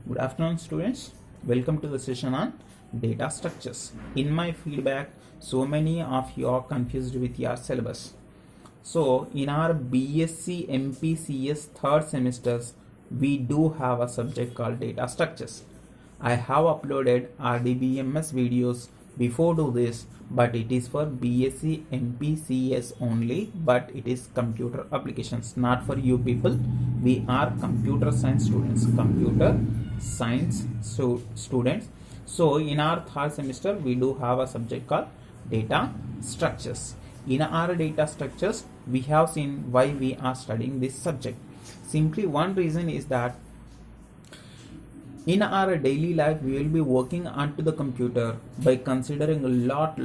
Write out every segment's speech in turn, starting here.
Good afternoon, students. Welcome to the session on data structures. In my feedback, so many of you are confused with your syllabus. So, in our BSc MPCS third semesters, we do have a subject called data structures. I have uploaded RDBMS videos before do this, but it is for BSc MPCS only, but it is computer applications, not for you people. We are computer science students, students. So in our third semester, we do have a subject called data structures. In our data structures, we have seen why we are studying this subject. Simply one reason is that in our daily life we will be working onto the computer by considering a lot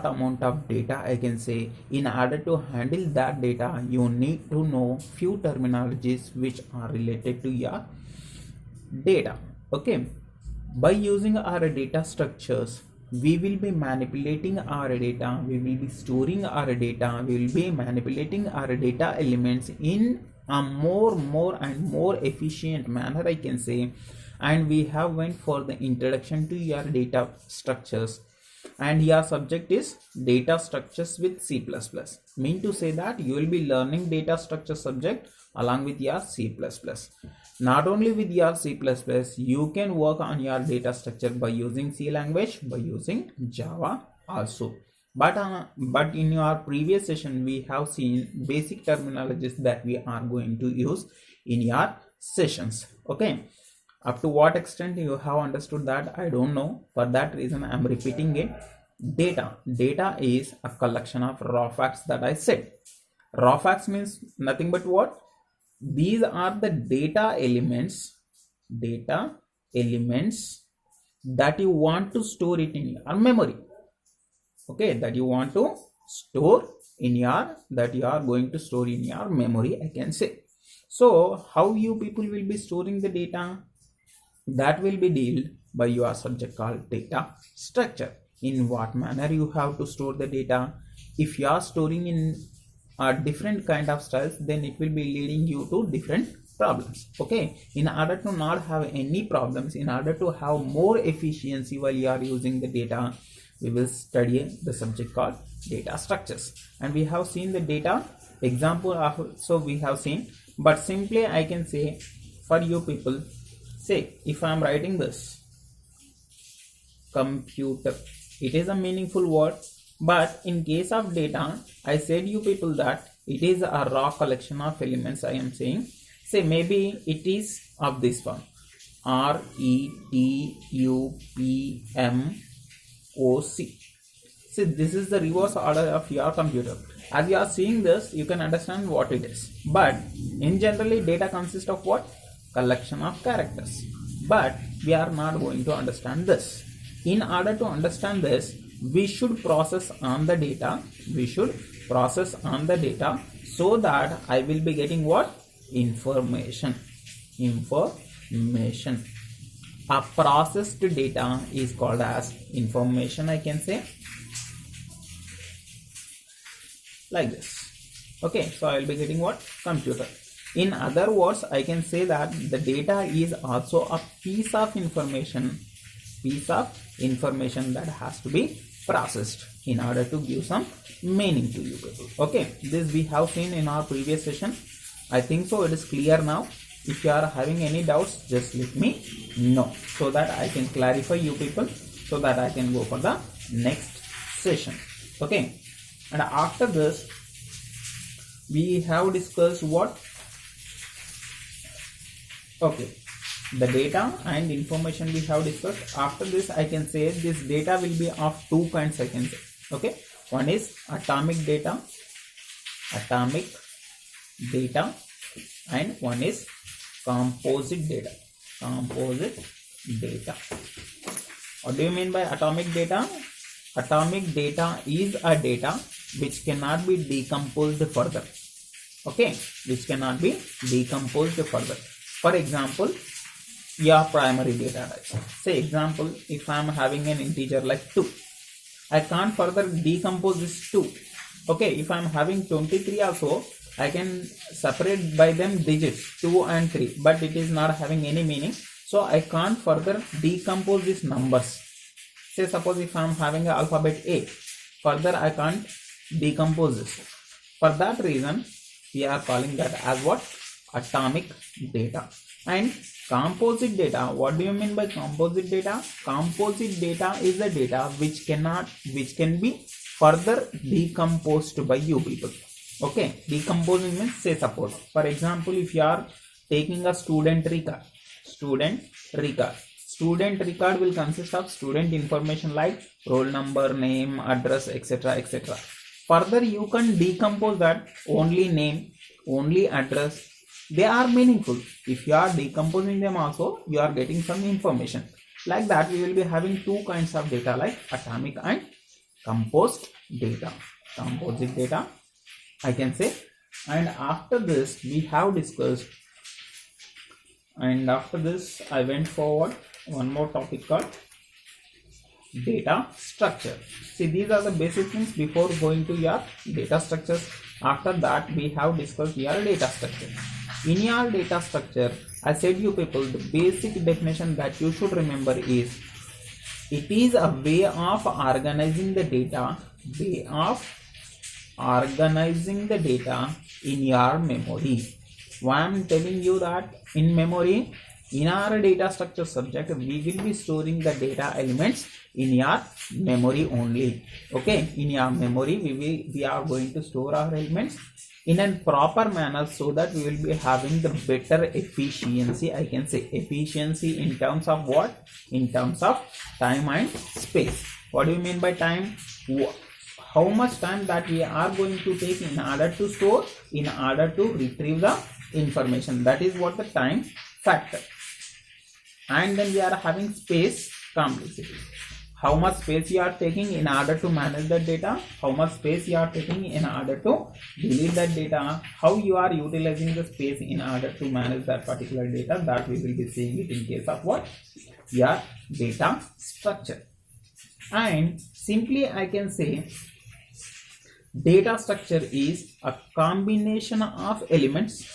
amount of data. I can say in order to handle that data you need to know few terminologies which are related to your data. Okay, by using our data structures we will be manipulating our data, we will be storing our data, we will be manipulating our data elements in a more and more efficient manner, I can say. And we have went for the introduction to your data structures, and your subject is data structures with C++. Mean to say that you will be learning data structure subject along with your C++. Not only with your C++, you can work on your data structure by using C language, by using Java also. But in your previous session we have seen basic terminologies that we are going to use in your sessions. Okay, up to what extent you have understood that I don't know. For that reason I am repeating it. Data is a collection of raw facts that I said. Raw facts means nothing but what? These are the data elements that you want to store it in your memory. Okay, that you want to store in your, that you are going to store in your memory, I can say. So how you people will be storing the data? That will be dealt by your subject called data structure. In what manner you have to store the data? If you are storing in a different kind of styles, then it will be leading you to different problems. Okay, in order to not have any problems, in order to have more efficiency while you are using the data, we will study the subject called data structures. And we have seen the data example of, so we have seen, but simply I can say for you people, say if I am writing this computer, it is a meaningful word, but in case of data I said you people that it is a raw collection of elements. I am saying, say maybe it is of this form, RETUPMOC. See, this is the reverse order of your computer. As you are seeing this, you can understand what it is. But in generally data consists of what? Collection of characters. But we are not going to understand this. In order to understand this, we should process on the data. So that I will be getting what? Information. A processed data is called as information, I can say, like this. Okay, so I will be getting what? Computer. In other words, I can say that the data is also a piece of information that has to be processed in order to give some meaning to you people. Okay, this we have seen in our previous session. I think so it is clear now. If you are having any doubts, just let me know so that I can clarify you people, so that I can go for the next session. Okay, and after this we have discussed what? Okay, the data and information we have discussed. After this I can say this data will be of two kinds, I can say. Okay, one is atomic data, and one is composite data. What do you mean by atomic data? Atomic data is a data which cannot be decomposed further. Okay, which cannot be decomposed further. For example, your primary data types. Say example, if I am having an integer like 2, I can't further decompose this 2. Okay, if I am having 23 also, I can separate by them digits 2 and 3, but it is not having any meaning. So I can't further decompose these numbers. Say suppose if I am having an alphabet A, further I can't decompose this. For that reason, we are calling that as what? Atomic data. And composite data, what do you mean by composite data? Composite data is the data which can be further decomposed by you people. Okay, decomposing means, say suppose for example, if you are taking a student record will consist of student information like roll number, name, address, etc. etc. Further you can decompose that. Only name, only address, they are meaningful. If you are decomposing them also, you are getting some information. Like that we will be having two kinds of data like atomic and composed data. Composite data I can say. And after this we have discussed, and after this I went forward one more topic called data structure. See, these are the basic things before going to your data structures. After that we have discussed your data structure. In your data structure, I said you people, the basic definition that you should remember is, it is a way of organizing the data, in your memory. Why I am telling you that in memory? In our data structure subject, we will be storing the data elements in your memory only. Okay, in your memory we are going to store our elements in a proper manner, so that we will be having the better efficiency. I can say efficiency in terms of what? In terms of time and space. What do you mean by time? How much time that we are going to take in order to store, in order to retrieve the information. That is what the time factor. And then we are having space complexity. How much space you are taking in order to manage that data, how much space you are taking in order to delete that data, how you are utilizing the space in order to manage that particular data. That we will be seeing it in case of what? Your data structure. And simply I can say data structure is a combination of elements,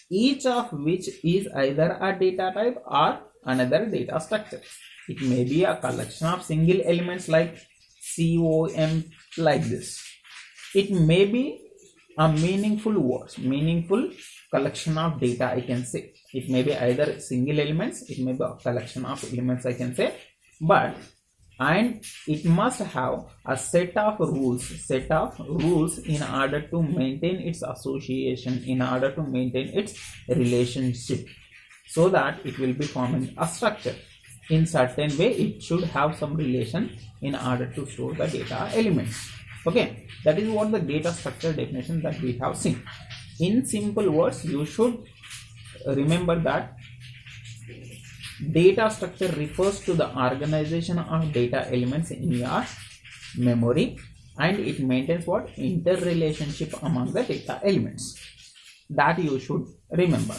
each of which is either a data type or another data structure. It may be a collection of single elements like COM, like this. It may be a meaningful collection of data, I can say. It may be either single elements, it may be a collection of elements, I can say. And it must have a set of rules in order to maintain its association, in order to maintain its relationship, so that it will be forming a structure. In certain way it should have some relation in order to store the data elements. Okay, that is what the data structure definition that we have seen. In simple words, you should remember that data structure refers to the organization of data elements in your memory, and it maintains what? Interrelationship among the data elements. That you should remember.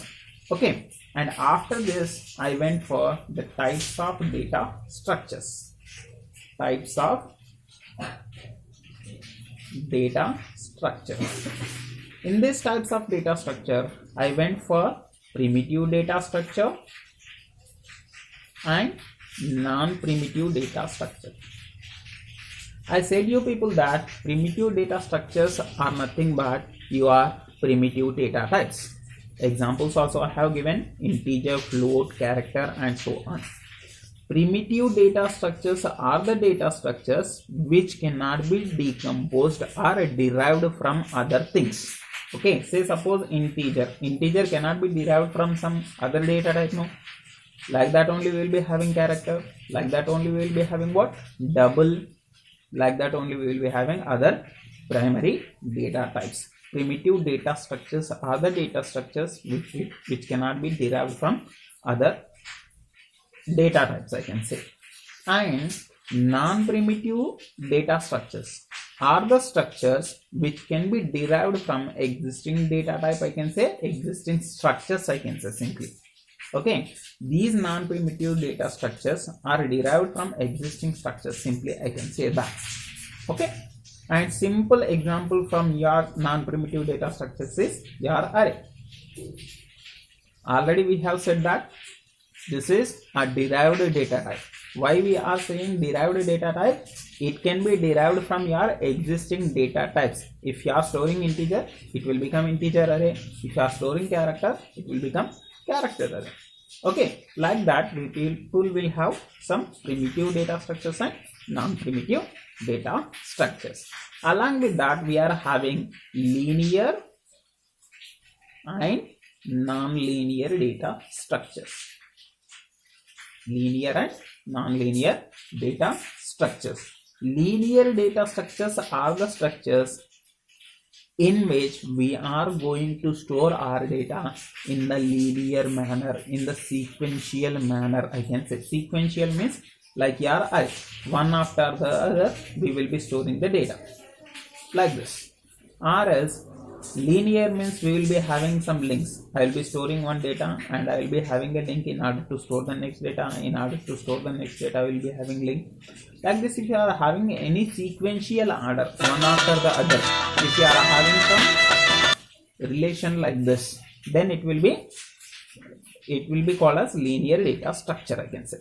Okay, and after this I went for the types of data structures. Types of data structures. In these types of data structure, I went for primitive data structure and non-primitive data structure. I said you people that primitive data structures are nothing but your primitive data types. Examples also I have given: integer, float, character, and so on. Primitive data structures are the data structures which cannot be decomposed or derived from other things. Okay, say suppose integer cannot be derived from some other data type. No, like that only we will be having character, like that only we will be having what? Double, like that only we will be having other primary data types. Primitive data structures are the data structures which cannot be derived from other data types, I can say. And non-primitive data structures are the structures which can be derived from existing data type, I can say, existing structures, I can say simply. Okay, these non-primitive data structures are derived from existing structures, simply I can say that. Okay, and simple example from your non-primitive data structures is your array. Already we have said that this is a derived data type. Why we are saying derived data type? It can be derived from your existing data types. If you are storing integer, it will become integer array. If you are storing character, it will become character array. Okay, like that people will have some primitive data structures and non-primitive data structures. Along with that, we are having linear and non-linear data structures. Linear and non-linear data structures. Linear data structures are the structures in which we are going to store our data in the linear manner, in the sequential manner. I can say sequential means like your array, one after the other we will be storing the data like this. Or else linear means we will be having some links. I will be storing one data and I will be having a link in order to store the next data. In order to store the next data, I will be having link. Like this, if you are having any sequential order, one after the other, if you are having some relation like this, then it will be called as linear data structure, I can say.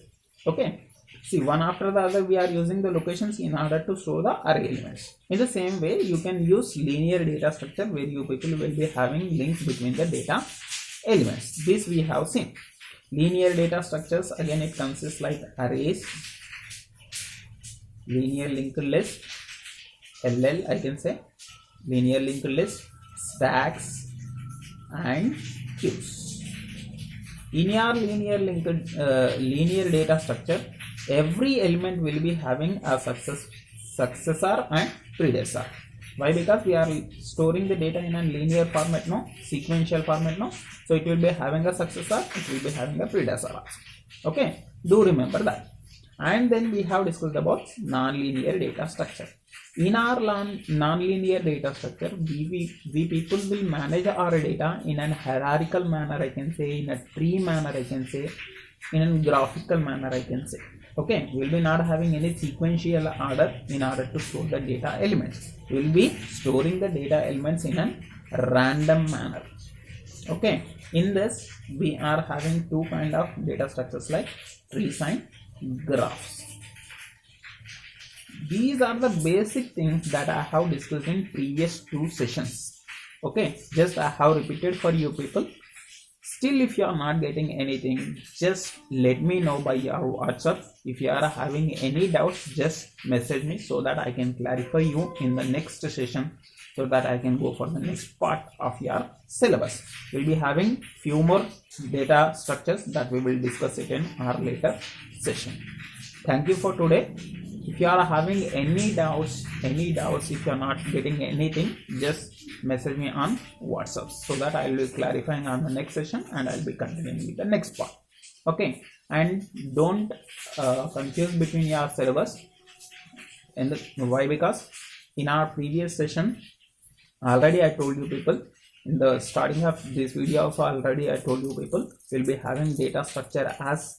Okay. See, one after the other we are using the locations in order to store the array elements. In the same way, you can use linear data structure where you people will be having links between the data elements. This we have seen. Linear data structures, again it consists like arrays, linear linked list, LL I can say, linear linked list, stacks and queues. In your linear data structure, every element will be having a successor and predecessor. Why? Because we are storing the data in a linear format, no, sequential format, no. So it will be having a successor, it will be having a predecessor also. Okay, do remember that. And then we have discussed about non-linear data structure. In our non-linear data structure, we people will manage our data in a hierarchical manner, I can say, in a tree manner, I can say, in a graphical manner, I can say. Okay, we will be not having any sequential order in order to store the data elements. We will be storing the data elements in a random manner. Okay, in this we are having two kind of data structures like trees and graphs. These are the basic things that I have discussed in previous two sessions. Okay, just I have repeated for you people. Still, if you are not getting anything, just let me know by your WhatsApp. If you are having any doubts, just message me so that I can clarify you in the next session, so that I can go for the next part of your syllabus. We'll be having few more data structures that we will discuss it in our later session. Thank you for today. If you are having any doubts, if you are not getting anything, just message me on WhatsApp so that I will be clarifying on the next session and I'll be continuing with the next part. Okay, and don't confuse between your syllabus. And why? Because in our previous session, already I told you people, in the starting of this video also already I told you people, we'll be having data structure as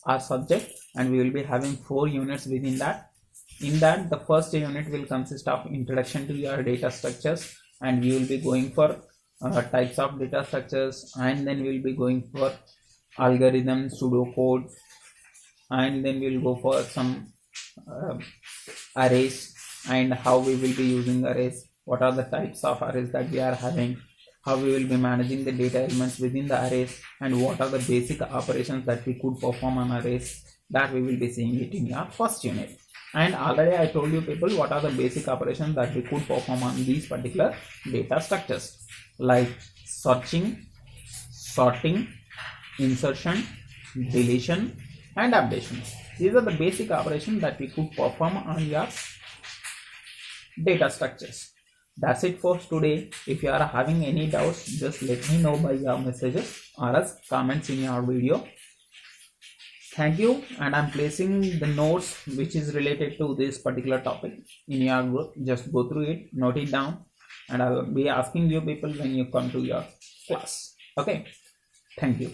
our subject and we will be having 4 units within that. In that, the first unit will consist of introduction to your data structures, and we will be going for types of data structures, and then we will be going for algorithms, pseudocode, and then we will go for some arrays and how we will be using arrays, what are the types of arrays that we are having, how we will be managing the data elements within the arrays, and what are the basic operations that we could perform on arrays. That we will be seeing it in our first unit. And already I told you people what are the basic operations that we could perform on these particular data structures, like searching, sorting, insertion, deletion and updation. These are the basic operations that we could perform on your data structures. That's it for today. If you are having any doubts, just let me know by your messages or as comments in your video. Thank you, and I'm placing the notes which is related to this particular topic in your group. Just go through it, note it down, and I'll be asking you people when you come to your class. Okay, thank you.